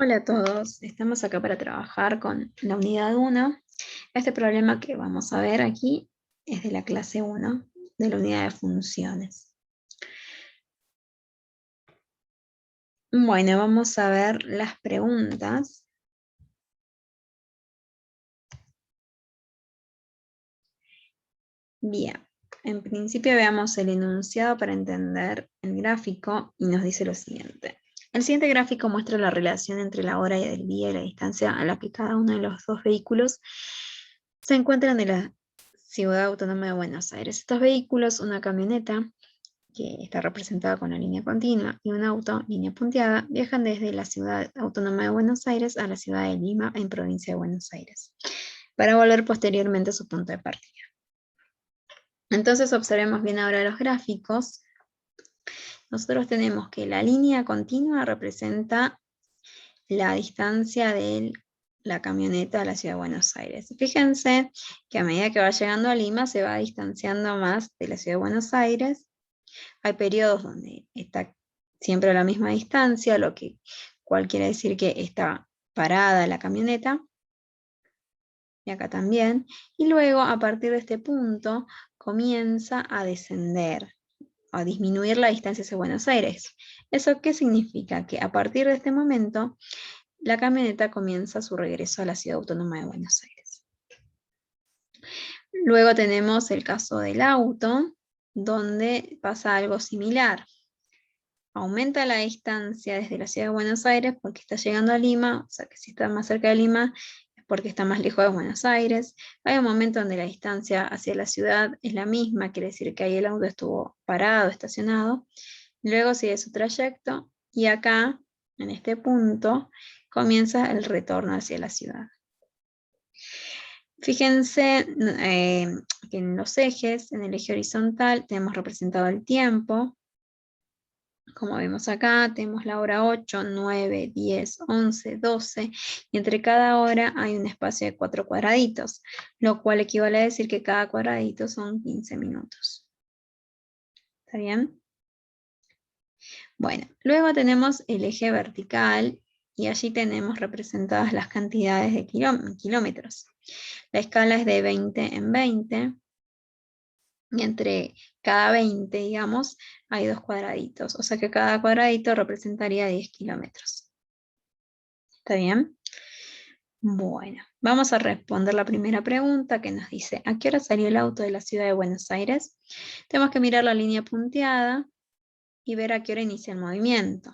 Hola a todos, estamos acá para trabajar con la unidad 1. Este problema que vamos a ver aquí es de la clase 1, de la unidad de funciones. Bueno, vamos a ver las preguntas. Bien, en principio veamos el enunciado para entender el gráfico y nos dice lo siguiente. El siguiente gráfico muestra la relación entre la hora del día y la distancia a la que cada uno de los dos vehículos se encuentran de la Ciudad Autónoma de Buenos Aires. Estos vehículos, una camioneta, que está representada con la línea continua, y un auto, línea punteada, viajan desde la Ciudad Autónoma de Buenos Aires a la ciudad de Lima, en provincia de Buenos Aires, para volver posteriormente a su punto de partida. Entonces observemos bien ahora los gráficos. Nosotros tenemos que la línea continua representa la distancia de la camioneta a la ciudad de Buenos Aires. Fíjense que a medida que va llegando a Lima se va distanciando más de la ciudad de Buenos Aires. Hay periodos donde está siempre a la misma distancia, cual quiere decir que está parada la camioneta, y acá también, y luego a partir de este punto comienza a descender, a disminuir la distancia hacia Buenos Aires. ¿Eso qué significa? Que a partir de este momento la camioneta comienza su regreso a la Ciudad Autónoma de Buenos Aires. Luego tenemos el caso del auto, donde pasa algo similar. Aumenta la distancia desde la Ciudad de Buenos Aires porque está llegando a Lima, o sea que si está más cerca de Lima es porque está más lejos de Buenos Aires. Hay un momento donde la distancia hacia la ciudad es la misma, quiere decir que ahí el auto estuvo parado, estacionado. Luego sigue su trayecto y acá, en este punto, comienza el retorno hacia la ciudad. Fíjense que en los ejes, en el eje horizontal, tenemos representado el tiempo. Como vemos acá, tenemos la hora 8, 9, 10, 11, 12, y entre cada hora hay un espacio de 4 cuadraditos, lo cual equivale a decir que cada cuadradito son 15 minutos. ¿Está bien? Bueno, luego tenemos el eje vertical, y allí tenemos representadas las cantidades de kilómetros. La escala es de 20 en 20, y entre cada 20, digamos, hay 2 cuadraditos. O sea que cada cuadradito representaría 10 kilómetros. ¿Está bien? Bueno, vamos a responder la primera pregunta que nos dice: ¿a qué hora salió el auto de la ciudad de Buenos Aires? Tenemos que mirar la línea punteada y ver a qué hora inicia el movimiento,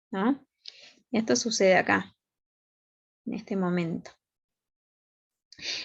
¿no? Y esto sucede acá, en este momento.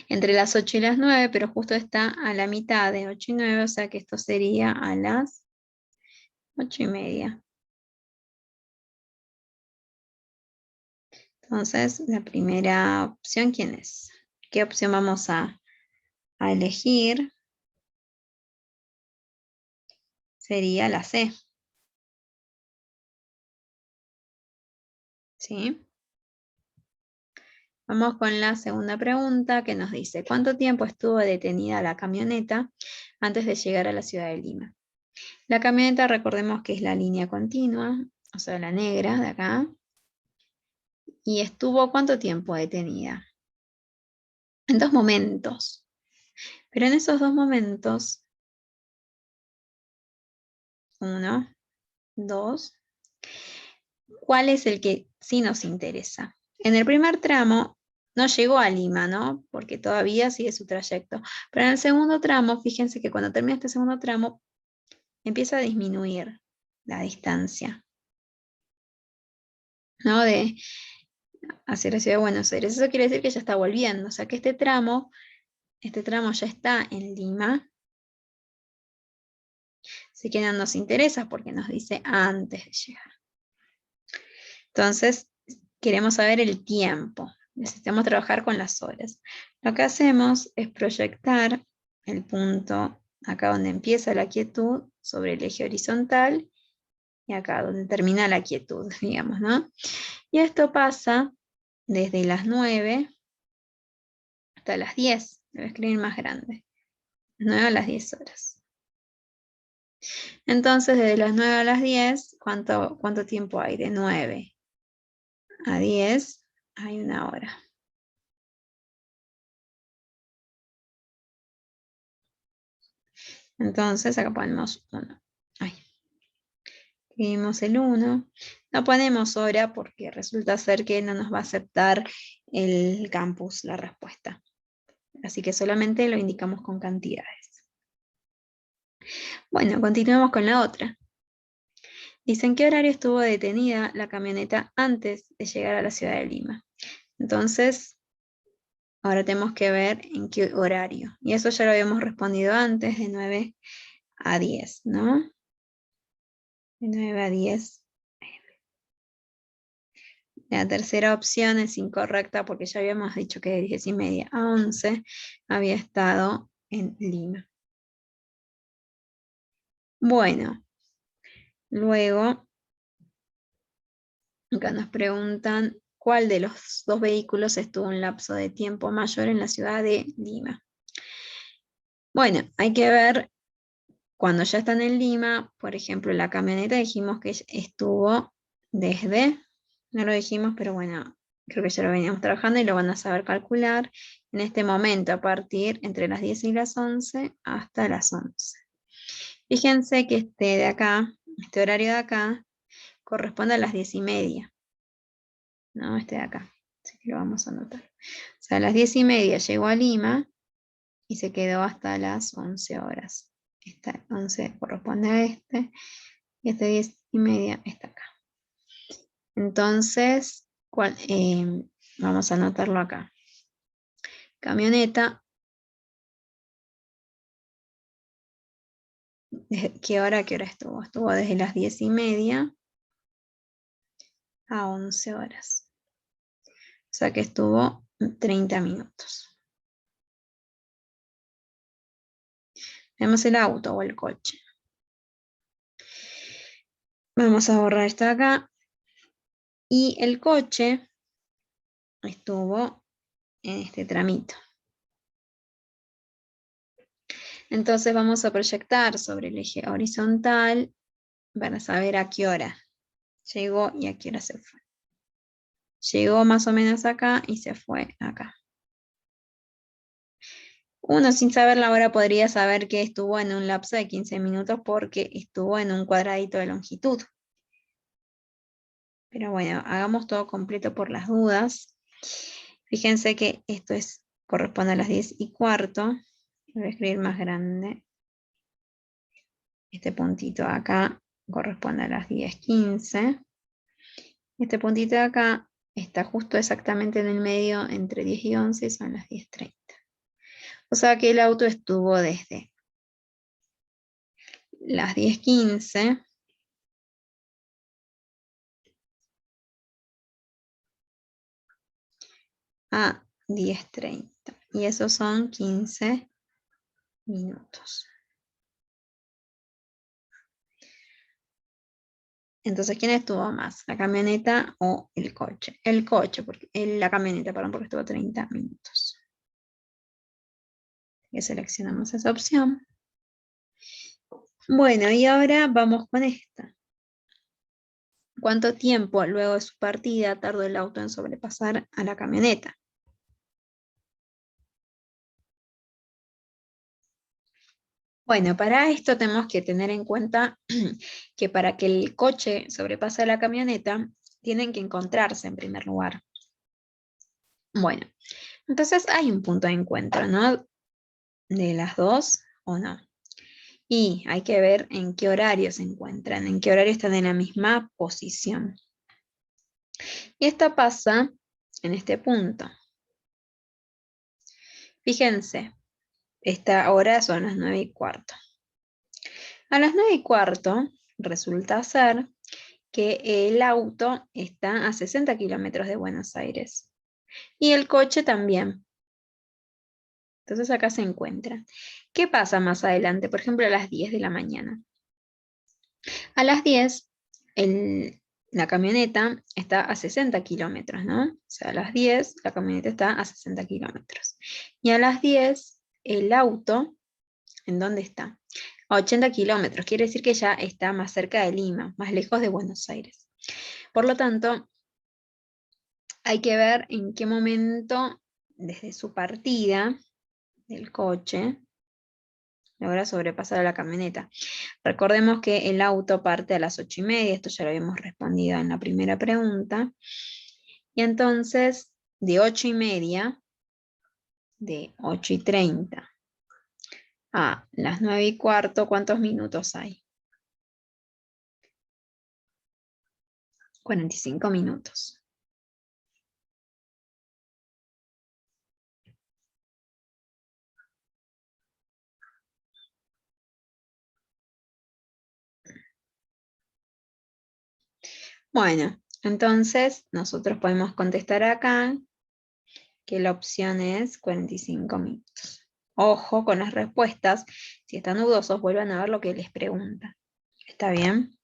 Entre las 8 y las 9, pero justo está a la mitad de 8 y 9, o sea que esto sería a las 8 y media. Entonces, la primera opción, ¿quién es? ¿Qué opción vamos a elegir? Sería la C. ¿Sí? Vamos con la segunda pregunta que nos dice: ¿cuánto tiempo estuvo detenida la camioneta antes de llegar a la ciudad de Lima? La camioneta, recordemos que es la línea continua, o sea, la negra de acá. ¿Y estuvo cuánto tiempo detenida? En 2 momentos. Pero en esos 2 momentos, 1, 2, ¿cuál es el que sí nos interesa? En el primer tramo no llegó a Lima, ¿no? Porque todavía sigue su trayecto. Pero en el segundo tramo, fíjense que cuando termina este segundo tramo, empieza a disminuir la distancia, ¿no? Hacia la ciudad de Buenos Aires. Eso quiere decir que ya está volviendo. O sea que este tramo ya está en Lima. Así que no nos interesa porque nos dice antes de llegar. Entonces, queremos saber el tiempo. Necesitamos trabajar con las horas. Lo que hacemos es proyectar el punto acá donde empieza la quietud sobre el eje horizontal y acá donde termina la quietud, digamos, ¿no? Y esto pasa desde las 9 hasta las 10. Lo voy a escribir más grande. 9 a las 10 horas. Entonces, desde las 9 a las 10, ¿cuánto tiempo hay? De 9 a 10 hay 1 hora. Entonces acá ponemos 1. Ahí. Escribimos el 1. No ponemos hora porque resulta ser que no nos va a aceptar el campus la respuesta. Así que solamente lo indicamos con cantidades. Bueno, continuamos con la otra. Dice, ¿en qué horario estuvo detenida la camioneta antes de llegar a la ciudad de Lima? Entonces, ahora tenemos que ver en qué horario. Y eso ya lo habíamos respondido antes, de 9 a 10, ¿no? De 9 a 10. La tercera opción es incorrecta porque ya habíamos dicho que de 10:30 a 11 había estado en Lima. Bueno, luego acá nos preguntan cuál de los dos vehículos estuvo un lapso de tiempo mayor en la ciudad de Lima. Bueno, hay que ver cuando ya están en Lima, por ejemplo, la camioneta dijimos que estuvo desde, no lo dijimos, pero bueno, creo que ya lo veníamos trabajando y lo van a saber calcular en este momento a partir entre las 10 y las 11 hasta las 11. Fíjense que este de acá, este horario de acá, corresponde a las 10:30, ¿no? Este de acá, así que lo vamos a anotar. O sea, a las 10:30 llegó a Lima y se quedó hasta las 11 horas. Esta 11 corresponde a este, y este 10:30 está acá. Entonces, vamos a anotarlo acá. Camioneta, ¿desde qué hora estuvo? Estuvo desde las 10:30 a 11 horas. O sea que estuvo 30 minutos. Vemos el auto o el coche. Vamos a borrar esto de acá. Y el coche estuvo en este tramito. Entonces vamos a proyectar sobre el eje horizontal para saber a qué hora llegó y a qué hora se fue. Llegó más o menos acá y se fue acá. Uno sin saber la hora podría saber que estuvo en un lapso de 15 minutos porque estuvo en un cuadradito de longitud. Pero bueno, hagamos todo completo por las dudas. Fíjense que esto corresponde a las 10:15. Voy a escribir más grande. Este puntito de acá corresponde a las 10:15. Este puntito de acá está justo exactamente en el medio entre 10 y 11 y son las 10:30. O sea que el auto estuvo desde las 10:15 a 10:30. Y esos son 15 minutos. Entonces, ¿quién estuvo más? ¿La camioneta o el coche? El coche, la camioneta, perdón, porque estuvo 30 minutos. Y seleccionamos esa opción. Bueno, y ahora vamos con esta. ¿Cuánto tiempo luego de su partida tardó el auto en sobrepasar a la camioneta? Bueno, para esto tenemos que tener en cuenta que para que el coche sobrepase a la camioneta, tienen que encontrarse en primer lugar. Bueno, entonces hay un punto de encuentro, ¿no? De las dos o no. Y hay que ver en qué horario se encuentran, en qué horario están en la misma posición. Y esto pasa en este punto. Fíjense, esta hora son las 9:15. A las 9:15 resulta ser que el auto está a 60 kilómetros de Buenos Aires. Y el coche también. Entonces acá se encuentra. ¿Qué pasa más adelante? Por ejemplo, a las 10 de la mañana. A las 10, la camioneta está a 60 kilómetros, ¿no? O sea, a las 10 la camioneta está a 60 kilómetros. Y a las 10 el auto, ¿en dónde está? A 80 kilómetros. Quiere decir que ya está más cerca de Lima, más lejos de Buenos Aires. Por lo tanto, hay que ver en qué momento, desde su partida del coche, logra sobrepasar a la camioneta. Recordemos que el auto parte a las 8:30, esto ya lo habíamos respondido en la primera pregunta. Y entonces, de 8:30, de 8:30 a las 9:15, ¿cuántos minutos hay? 45 minutos. Bueno, entonces nosotros podemos contestar acá que la opción es 45 minutos. Ojo con las respuestas. Si están dudosos, vuelvan a ver lo que les preguntan. ¿Está bien?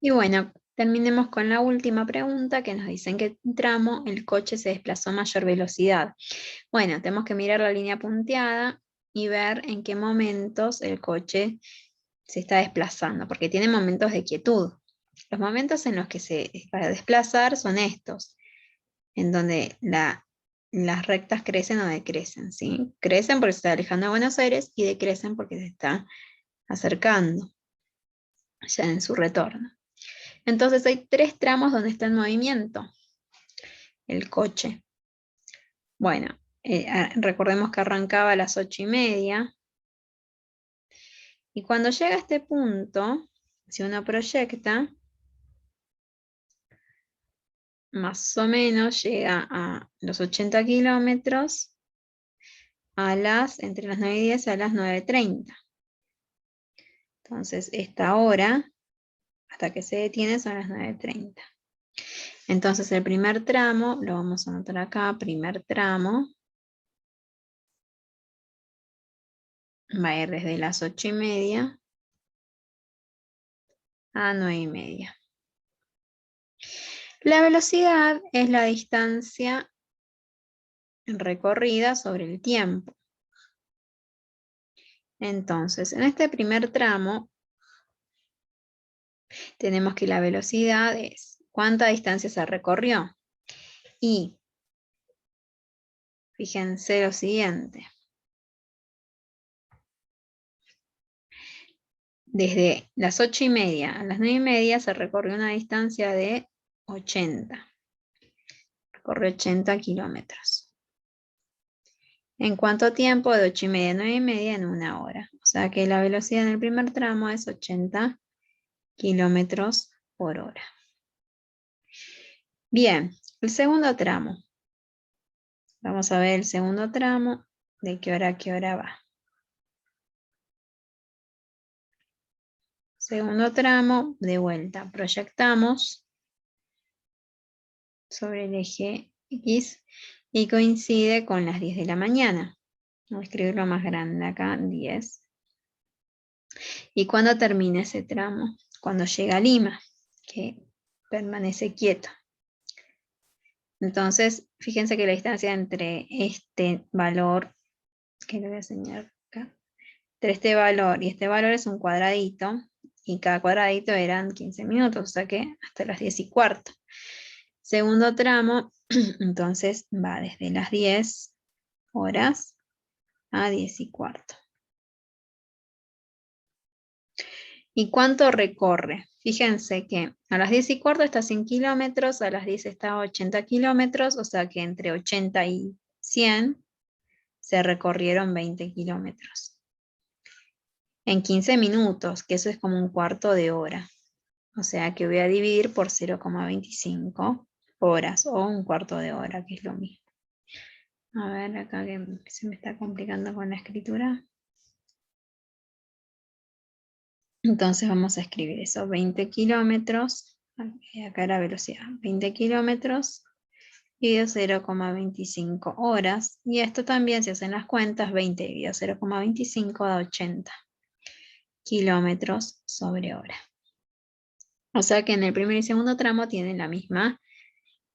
Y bueno, terminemos con la última pregunta que nos dicen que en tramo el coche se desplazó a mayor velocidad. Bueno, tenemos que mirar la línea punteada y ver en qué momentos el coche se está desplazando, porque tiene momentos de quietud. Los momentos en los que se va a desplazar son estos, en donde las rectas crecen o decrecen, ¿sí? Crecen porque se está alejando de Buenos Aires y decrecen porque se está acercando ya en su retorno. Entonces hay 3 tramos donde está en movimiento el coche. Bueno, recordemos que arrancaba a las 8:30. Y cuando llega a este punto, si uno proyecta, más o menos llega a los 80 kilómetros entre las 9:10 a las 9:30. Entonces, esta hora, hasta que se detiene, son las 9:30. Entonces, el primer tramo, lo vamos a anotar acá, primer tramo, va a ir desde las 8:30 a 9:30. La velocidad es la distancia recorrida sobre el tiempo. Entonces, en este primer tramo, tenemos que la velocidad es cuánta distancia se recorrió. Y fíjense lo siguiente. Desde las 8:30 a las 9:30 se recorrió una distancia de 80. Recorrió 80 kilómetros. ¿En cuánto tiempo? De 8:30 a 9:30 en 1 hora. O sea que la velocidad en el primer tramo es 80 kilómetros por hora. Bien, el segundo tramo. Vamos a ver el segundo tramo, de qué hora a qué hora va. Segundo tramo, de vuelta, proyectamos sobre el eje X y coincide con las 10 de la mañana. Voy a escribirlo más grande acá, 10. ¿Y cuándo termina ese tramo? Cuando llega a Lima, que permanece quieto. Entonces, fíjense que la distancia entre este valor, que lo voy a señalar acá, entre este valor y este valor es un cuadradito, y cada cuadradito eran 15 minutos, o sea que hasta las 10:15. Segundo tramo, entonces va desde las 10 horas a 10:15. ¿Y cuánto recorre? Fíjense que a las 10:15 está a 100 kilómetros, a las 10 está a 80 kilómetros, o sea que entre 80 y 100 se recorrieron 20 kilómetros. En 15 minutos, que eso es como un cuarto de hora. O sea que voy a dividir por 0,25 horas o un cuarto de hora, que es lo mismo. A ver, acá que se me está complicando con la escritura. Entonces vamos a escribir eso, 20 kilómetros, acá la velocidad, 20 kilómetros dividido 0,25 horas. Y esto también, si hacen las cuentas, 20 dividido 0,25 da 80 kilómetros sobre hora. O sea que en el primer y segundo tramo tienen la misma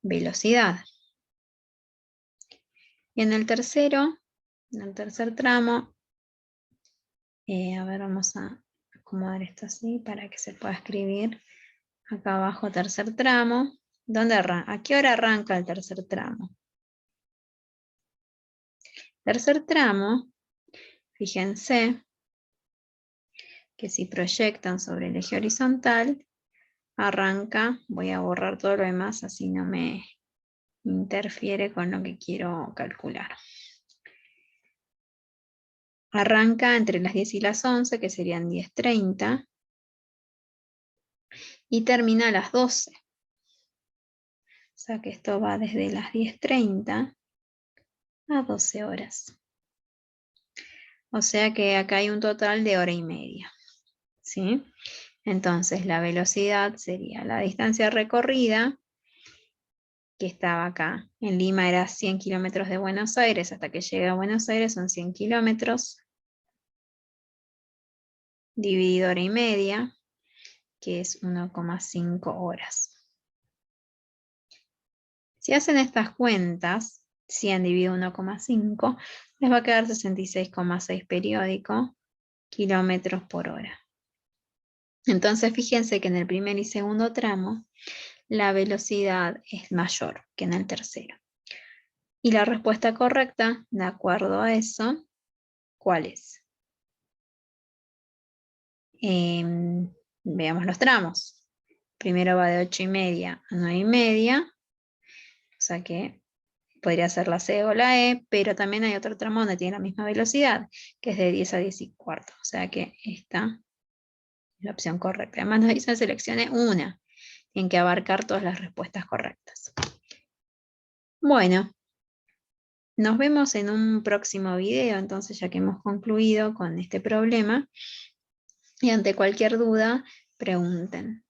velocidad. Y en el tercer tramo, a ver, vamos a acomodar esto así para que se pueda escribir Acá abajo tercer tramo. ¿Dónde arranca? ¿A qué hora arranca el tercer tramo? Tercer tramo, fíjense que si proyectan sobre el eje horizontal, arranca, voy a borrar todo lo demás así no me interfiere con lo que quiero calcular. Arranca entre las 10 y las 11, que serían 10:30, y termina a las 12. O sea que esto va desde las 10:30 a 12 horas. O sea que acá hay un total de 1h30. ¿Sí? Entonces la velocidad sería la distancia recorrida, que estaba acá. En Lima era 100 kilómetros de Buenos Aires, hasta que llega a Buenos Aires son 100 kilómetros, dividido 1h30, que es 1,5 horas. Si hacen estas cuentas, 100 dividido 1,5, les va a quedar 66,6 periódico, kilómetros por hora. Entonces fíjense que en el primer y segundo tramo, la velocidad es mayor que en el tercero. Y la respuesta correcta, de acuerdo a eso, ¿cuál es? Veamos los tramos. Primero va de 8:30 a 9:30, o sea que podría ser la C o la E, pero también hay otro tramo donde tiene la misma velocidad, que es de 10 a 10:15, o sea que esta es la opción correcta. Además nos dicen seleccione una, tienen que abarcar todas las respuestas correctas. Bueno, nos vemos en un próximo video, entonces ya que hemos concluido con este problema, y ante cualquier duda, pregunten.